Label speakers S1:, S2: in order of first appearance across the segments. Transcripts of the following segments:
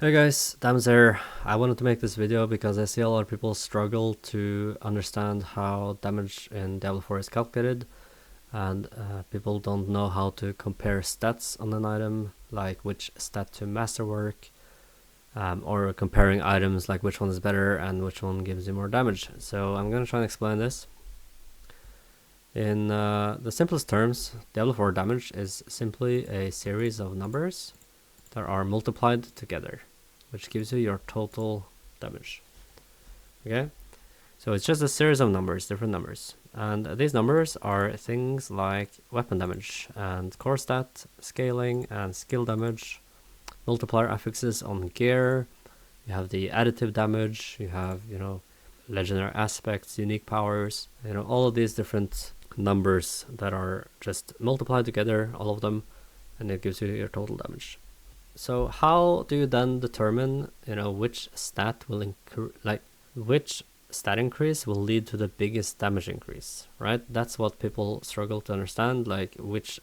S1: Hey guys, Dams here. I wanted to make this video because I see a lot of people struggle to understand how damage in Diablo 4 is calculated, and people don't know how to compare stats on an item, like which stat to masterwork, or comparing items like which one is better and which one gives you more damage. So I'm going to try and explain this. In the simplest terms, Diablo 4 damage is simply a series of numbers that are multiplied together, which gives you your total damage. Okay, so it's just a series of numbers, different numbers, and these numbers are things like weapon damage and core stat, scaling and skill damage, multiplier affixes on gear. You have the additive damage, you have, legendary aspects, unique powers, all of these different numbers that are just multiplied together, all of them, and it gives you your total damage. So how do you then determine, which stat will which stat increase will lead to the biggest damage increase, right? That's what people struggle to understand, like which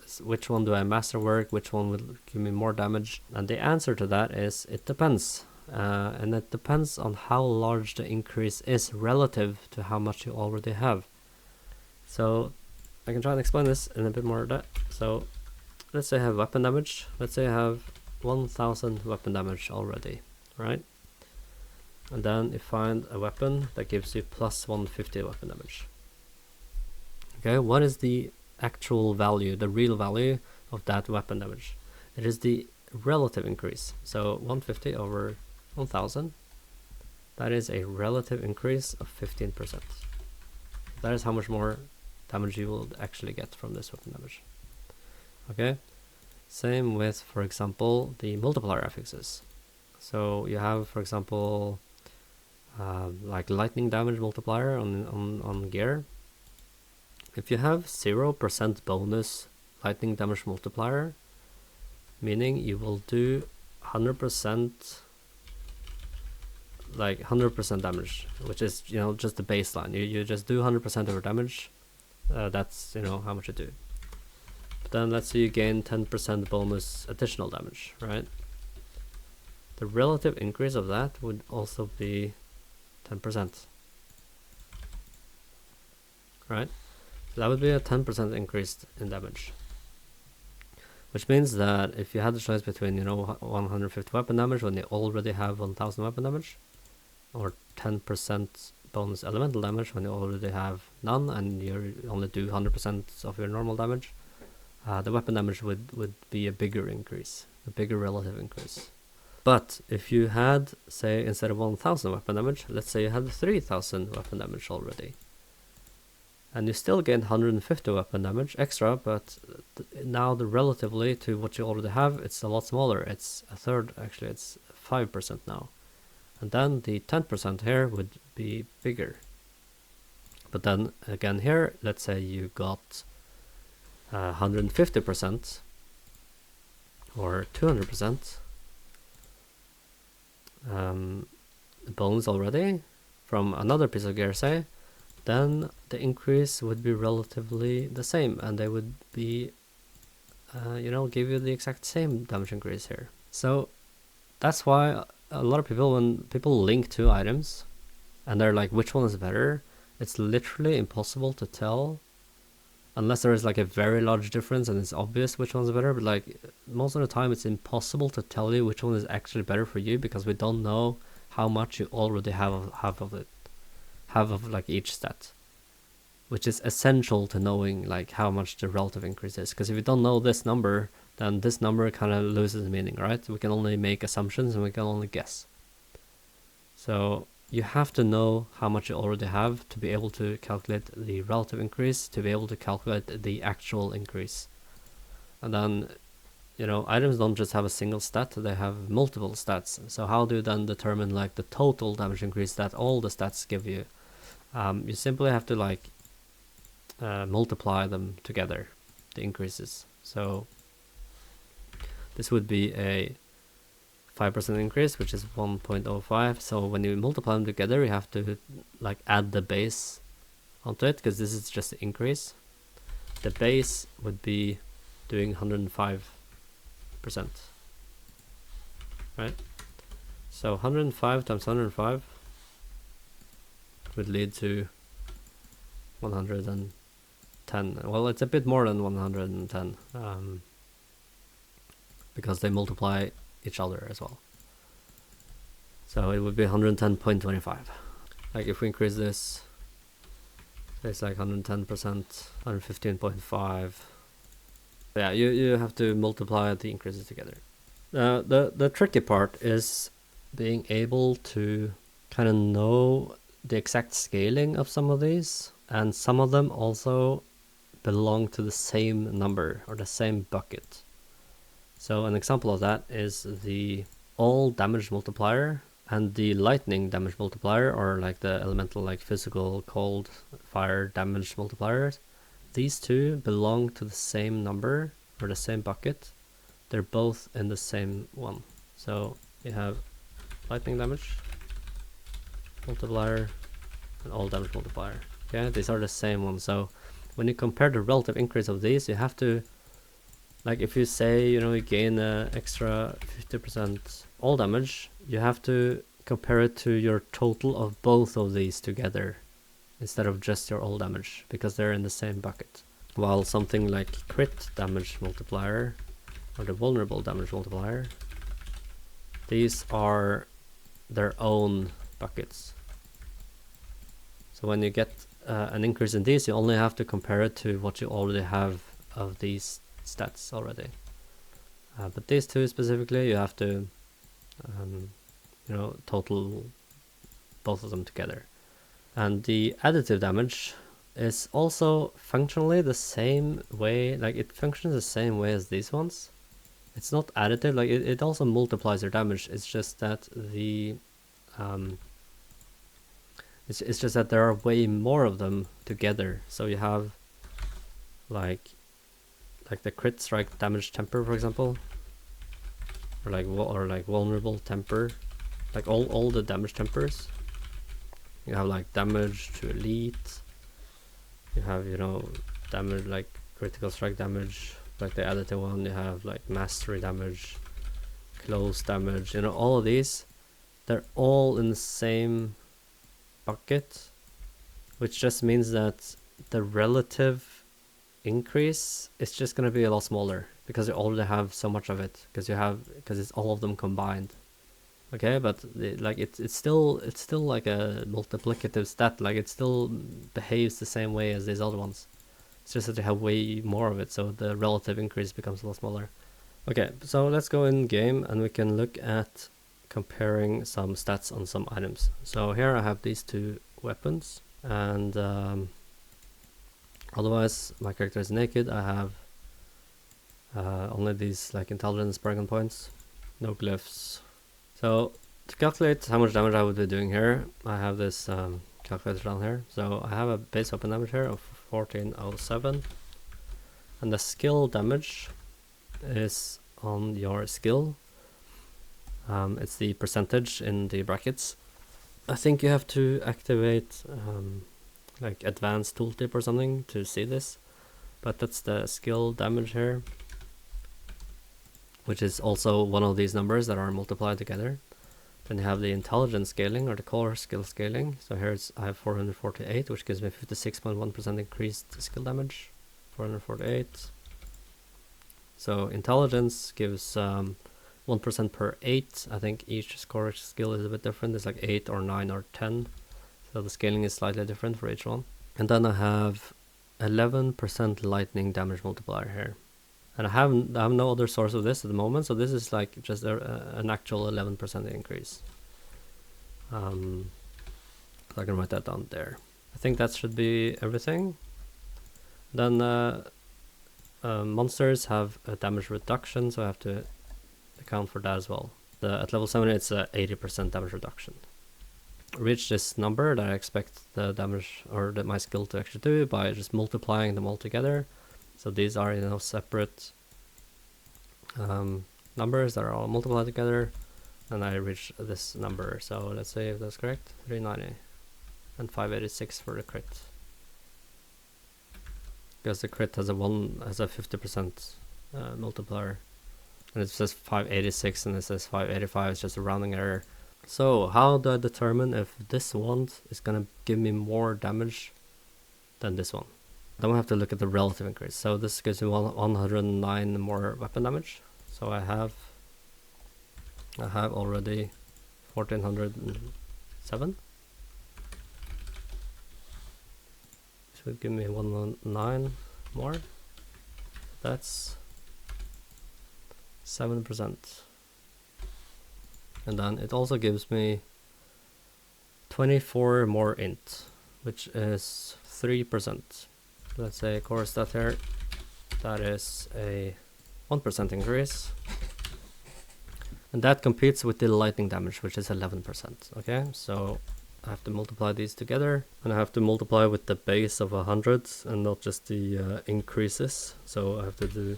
S1: one do I masterwork, which one will give me more damage? And the answer to that is it depends. And it depends on how large the increase is relative to how much you already have. So I can try and explain this in a bit more depth. So let's say I have weapon damage. Let's say I have 1000 weapon damage already, right? And then you find a weapon that gives you plus 150 weapon damage. Okay, what is the actual value, the real value of that weapon damage? It is the relative increase. So 150 over 1000, that is a relative increase of 15%. That is how much more damage you will actually get from this weapon damage. Okay, same with, for example, the multiplier affixes. So you have, for example, like lightning damage multiplier on gear. If you have 0% bonus lightning damage multiplier, meaning you will do 100%, like 100% damage, which is, just the baseline. You just do 100% of your damage. That's, how much you do. But then let's say you gain 10% bonus additional damage, right? The relative increase of that would also be 10%, right? So that would be a 10% increase in damage, which means that if you had the choice between 150 weapon damage when you already have 1000 weapon damage, or 10% bonus elemental damage when you already have none and you only do 100% of your normal damage, the weapon damage would be a bigger increase, a bigger relative increase. But if you had, say, instead of 1000 weapon damage, let's say you had 3000 weapon damage already, and you still gain 150 weapon damage extra, but now the relatively to what you already have, it's a lot smaller. It's a third, actually, it's 5% now. And then the 10% here would be bigger. But then again here, let's say you got 150% or 200% bonus already from another piece of gear, say, then the increase would be relatively the same, and they would be give you the exact same damage increase here. So that's why a lot of people, when people link two items and they're like, which one is better, it's literally impossible to tell unless there is like a very large difference and it's obvious which one's better. But like most of the time it's impossible to tell you which one is actually better for you, because we don't know how much you already have of like each stat, which is essential to knowing like how much the relative increase is. Because if you don't know this number, then this number kind of loses meaning, right? We can only make assumptions and we can only guess. So you have to know how much you already have to be able to calculate the relative increase, to be able to calculate the actual increase. And then, items don't just have a single stat, they have multiple stats. So how do you then determine like the total damage increase that all the stats give you? You simply have to like multiply them together, the increases. So this would be a 5% increase, which is 1.05. So when you multiply them together, you have to like add the base onto it, because this is just the increase. The base would be doing 105%, right? So 105 times 105 would lead to 110. Well, it's a bit more than 110 because they multiply each other as well. So it would be 110.25. Like if we increase this, it's like 110%, 115.5. Yeah, you have to multiply the increases together. The tricky part is being able to kind of know the exact scaling of some of these, and some of them also belong to the same number or the same bucket. So an example of that is the all damage multiplier and the lightning damage multiplier, or like the elemental, like physical, cold, fire damage multipliers. These two belong to the same number or the same bucket. They're both in the same one. So you have lightning damage multiplier and all damage multiplier. Okay, these are the same one. So when you compare the relative increase of these, you have to, like if you say, you know, you gain an extra 50% all damage, you have to compare it to your total of both of these together instead of just your all damage, because they're in the same bucket. While something like crit damage multiplier or the vulnerable damage multiplier, these are their own buckets. So when you get an increase in these, you only have to compare it to what you already have of these stats already. But these two specifically, you have to total both of them together. And the additive damage is also functionally the same way, like it functions the same way as these ones. It's not additive, like it also multiplies your damage. It's just that the it's just that there are way more of them together. So you have like the crit strike damage temper, for example, or like vulnerable temper, like all the damage tempers. You have like damage to elite. You have, you know, damage like critical strike damage, like the additive one. You have like mastery damage, close damage. You know, all of these, they're all in the same bucket, which just means that the relative increase is just going to be a lot smaller because you already have so much of it, because it's all of them combined. Okay, but it's still like a multiplicative stat. Like it still behaves the same way as these other ones. It's just that they have way more of it, so the relative increase becomes a lot smaller. Okay, so let's go in game and we can look at comparing some stats on some items. So here I have these two weapons, and otherwise my character is naked. I have only these like intelligence bargain points, no glyphs. So to calculate how much damage I would be doing here, I have this calculator down here. So I have a base weapon damage here of 1407, and the skill damage is on your skill. It's the percentage in the brackets. I think you have to activate like advanced tooltip or something to see this, but that's the skill damage here, which is also one of these numbers that are multiplied together. Then you have the intelligence scaling, or the core skill scaling. So here I have 448, which gives me 56.1% increased skill damage. 448. So intelligence gives 1% per 8. I think each score skill is a bit different. It's like 8 or 9 or 10. So the scaling is slightly different for each one. And then I have 11% lightning damage multiplier here. And I have no other source of this at the moment, so this is like just an actual 11% increase. So I can write that down there. I think that should be everything. Then monsters have a damage reduction, so I have to account for that as well. At level 7 it's a 80% damage reduction. Reach this number that I expect the damage or my skill to actually do by just multiplying them all together. So these are, you know, separate numbers that are all multiplied together, and I reach this number. So let's say if that's correct, 390 and 586 for the crit, because the crit has a 50% multiplier, and it says 586 and it says 585. It's just a rounding error. So how do I determine if this one is gonna give me more damage than this one? Then we have to look at the relative increase. So this gives me 109 more weapon damage. So I have already 1407. This would give me 109 more. That's 7%. And then it also gives me 24 more int, which is 3%. Let's say core stat here, that is a 1% increase. And that competes with the lightning damage, which is 11%. Okay, so I have to multiply these together, and I have to multiply with the base of 100 and not just the increases. So I have to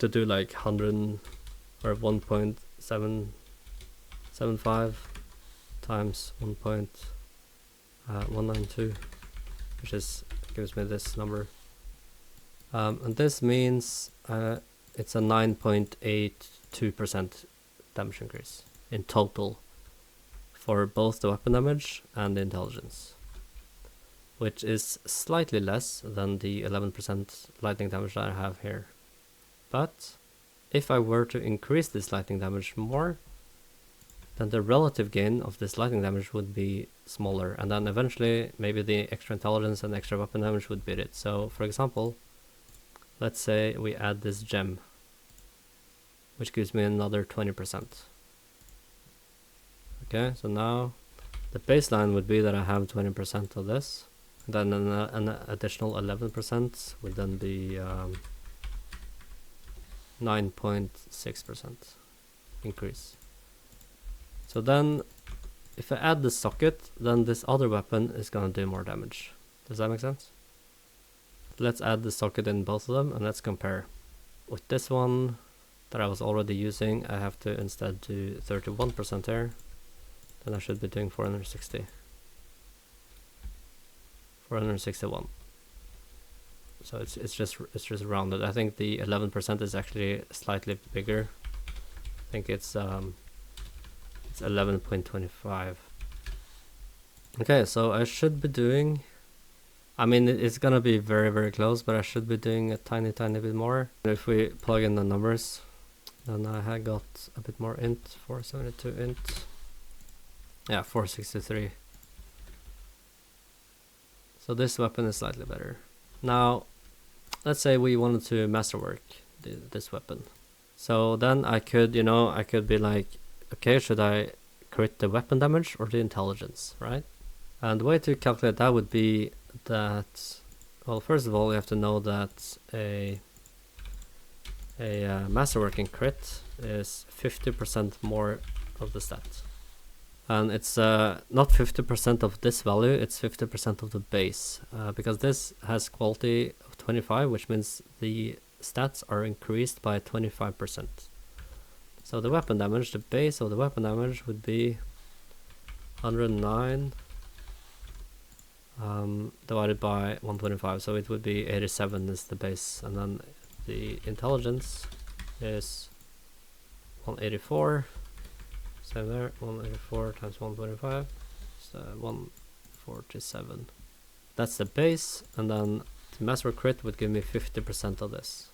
S1: do like 100 or 1.775 times 1.192, which gives me this number. And this means it's a 9.82% damage increase in total for both the weapon damage and the intelligence, which is slightly less than the 11% lightning damage that I have here. But if I were to increase this lightning damage more, then the relative gain of this lightning damage would be smaller, and then eventually maybe the extra intelligence and extra weapon damage would beat it. So for example, let's say we add this gem, which gives me another 20%. Okay, so now the baseline would be that I have 20% of this, and then an additional 11% would then be 9.6% increase. So then if I add the socket, then this other weapon is gonna do more damage. Does that make sense? Let's add the socket in both of them and let's compare. With this one that I was already using, I have to instead do 31% here. Then I should be doing 460. 461. So it's just rounded. I think the 11% is actually slightly bigger. I think it's 11.25. Okay, so I should be doing, I mean it's gonna be very, very close, but I should be doing a tiny bit more. If we plug in the numbers, then I had got a bit more int, 472 int. Yeah, 463. So this weapon is slightly better. Now, let's say we wanted to masterwork this weapon. So then I could, I could be like, okay, should I crit the weapon damage or the intelligence, right? And the way to calculate that would be that, well, first of all, you have to know that a masterworking crit is 50% more of the stat. And it's not 50% of this value, it's 50% of the base, because this has quality of 25, which means the stats are increased by 25%. So the weapon damage, the base of the weapon damage would be 109 divided by 125, so it would be 87 is the base, and then the intelligence is 184. Same there, 184 times 125, so 147. That's the base, and then the master crit would give me 50% of this.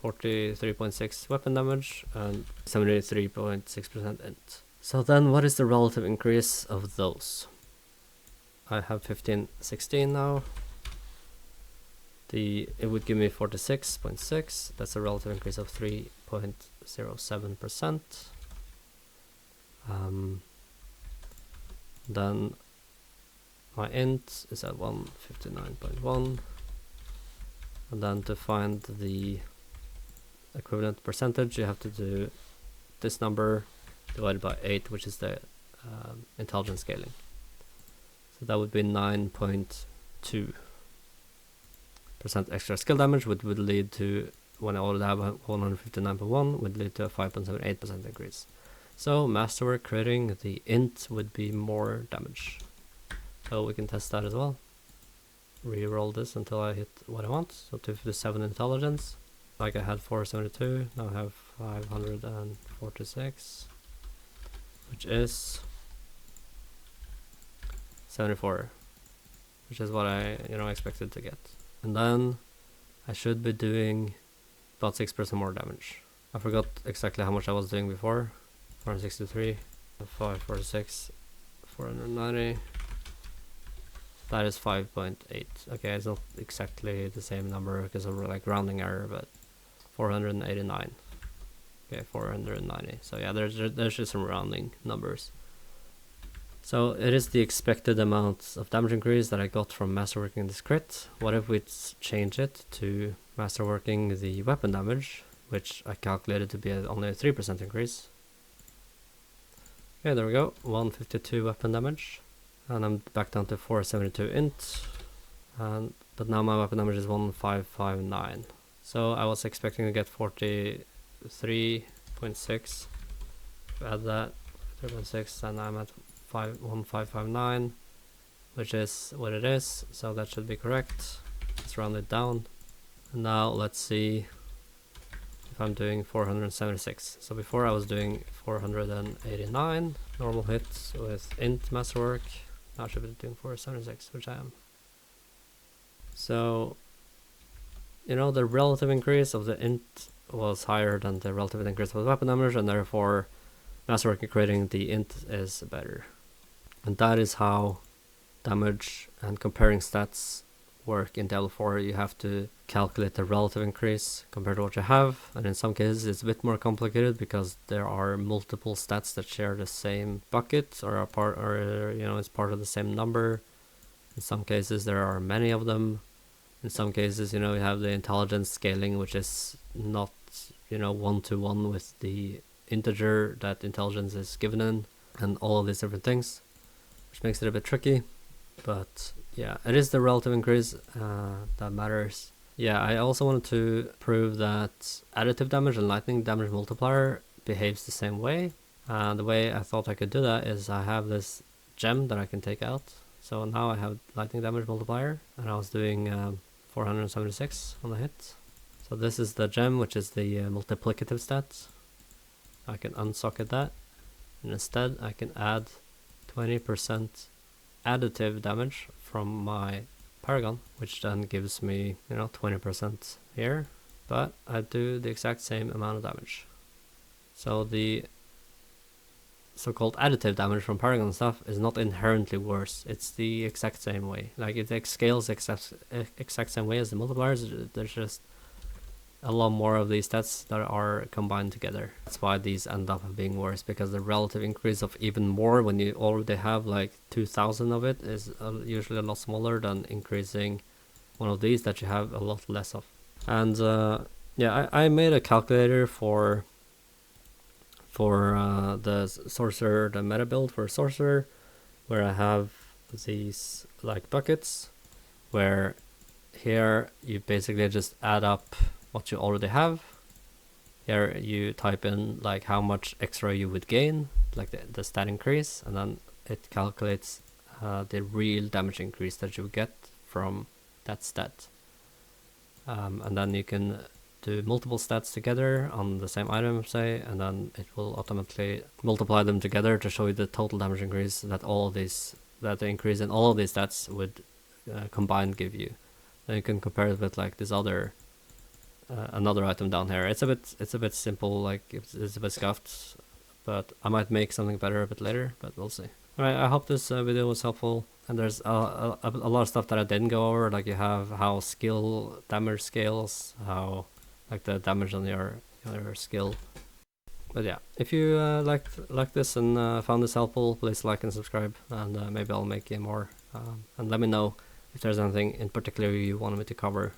S1: 43.6 weapon damage and 73.6% int. So then what is the relative increase of those? I have 1516 now. It would give me 46.6. That's a relative increase of 3.07%. Then my int is at 159.1, and then to find the equivalent percentage you have to do this number divided by 8, which is the intelligence scaling. So that would be 9.2% extra skill damage, which would lead to, when I already have 159.1, would lead to a 5.78% increase. So masterwork critting the int would be more damage. So we can test that as well. Reroll this until I hit what I want. So 257 intelligence. Like I had 472, now I have 546. which is 74, which is what I expected to get. And then I should be doing about 6% more damage. I forgot exactly how much I was doing before. 463, 546, 490. That is 5.8. Okay, it's not exactly the same number because of like rounding error, but 489. Okay, 490. So yeah, there's just some rounding numbers. So it is the expected amount of damage increase that I got from masterworking this crit. What if we change it to masterworking the weapon damage, which I calculated to be only a 3% increase. Okay, there we go, 152 weapon damage. And I'm back down to 472 int. But now my weapon damage is 1559. So I was expecting to get 43.6. Add that, 3.6, and I'm at 1559, which is what it is, so that should be correct. Let's round it down. And now let's see if I'm doing 476. So before I was doing 489 normal hits with int masterwork. Now I should be doing 476, which I am. So, the relative increase of the int was higher than the relative increase of the weapon damage, and therefore masterwork creating the int is better. And that is how damage and comparing stats work in Diablo 4. You have to calculate the relative increase compared to what you have, and in some cases it's a bit more complicated because there are multiple stats that share the same bucket or are part, or it's part of the same number. In some cases there are many of them. In some cases, you have the intelligence scaling, which is not one-to-one with the integer that intelligence is given in, and all of these different things, which makes it a bit tricky. But yeah, it is the relative increase that matters. Yeah, I also wanted to prove that additive damage and lightning damage multiplier behaves the same way. The way I thought I could do that is I have this gem that I can take out. So now I have lightning damage multiplier, and I was doing 476 on the hit. So this is the gem, which is the multiplicative stat. I can unsocket that, and instead I can add 20% additive damage from my paragon, which then gives me 20% here, but I do the exact same amount of damage. So the so-called additive damage from paragon stuff is not inherently worse. It's the exact same way. Like it scales exact same way as the multipliers. There's just a lot more of these stats that are combined together. That's why these end up being worse, because the relative increase of even more when you already have like 2000 of it is usually a lot smaller than increasing one of these that you have a lot less of. And yeah, I made a calculator for the sorcerer, the meta build for sorcerer, where I have these like buckets, where here you basically just add up what you already have. Here you type in like how much extra you would gain, like the stat increase, and then it calculates the real damage increase that you would get from that stat. And then you can do multiple stats together on the same item, say, and then it will automatically multiply them together to show you the total damage increase that the increase in all of these stats would combined give you. Then you can compare it with like this other another item down here. It's a bit simple, like it's a bit scuffed, but I might make something better a bit later, but we'll see. Alright, I hope this video was helpful. And there's a lot of stuff that I didn't go over, like you have how skill damage scales, how like the damage on your skill. But yeah, if you liked this and found this helpful, please like and subscribe, and maybe I'll make more. And let me know if there's anything in particular you wanted me to cover